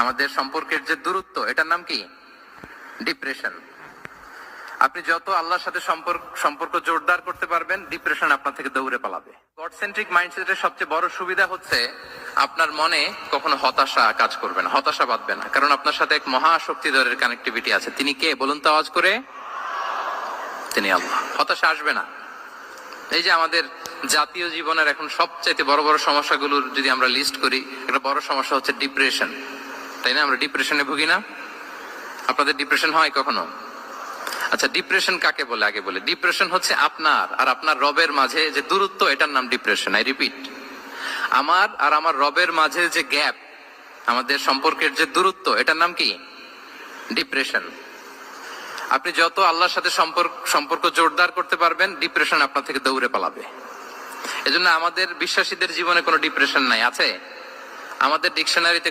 আমাদের সম্পর্কের যে দূরত্ব, এটার নাম কি? ডিপ্রেশন। আপনি যত আল্লাহর সাথে সম্পর্ক জোরদার করতে পারবেন, ডিপ্রেশন আপনার থেকে দৌড়ে পালাবে। গড সেন্ট্রিক মাইন্ডসেটের সবচেয়ে বড় সুবিধা হচ্ছে আপনার মনে কখনো হতাশা কাজ করবে না, হতাশা বাঁধবে না, কারণ আপনার সাথে এক মহাশক্তিধরের কানেক্টিভিটি আছে। তিনি কে বলুন তো আওয়াজ করে? তিনি আল্লাহ। হতাশা আসবে না। এই যে আমাদের জাতীয় জীবনের এখন সবচাইতে বড় বড় সমস্যাগুলোর যদি আমরা লিস্ট করি, একটা বড় সমস্যা হচ্ছে ডিপ্রেশন, তাই না? আমরা ডিপ্রেশনে ভুগি না? আপনাদের ডিপ্রেশন হয় কখনো? আচ্ছা, ডিপ্রেশন কাকে বলে আগে বলে। ডিপ্রেশন হচ্ছে আপনার আর আপনার রবের মাঝে যে দূরত্ব, এটার নাম ডিপ্রেশন। আই রিপিট, আমার আর আমার রবের মাঝে যে গ্যাপ, আমাদের সম্পর্কের যে দূরত্ব, এটার নাম কি? ডিপ্রেশন। আপনি যত আল্লাহর সাথে সম্পর্ক জোরদার করতে পারবেন, ডিপ্রেশন আপনার থেকে দৌড়ে পালাবে। এজন্য আমাদের বিশ্বাসীদের জীবনে কোনো ডিপ্রেশন নাই। আছে? আমাদের ডিকশনারিতে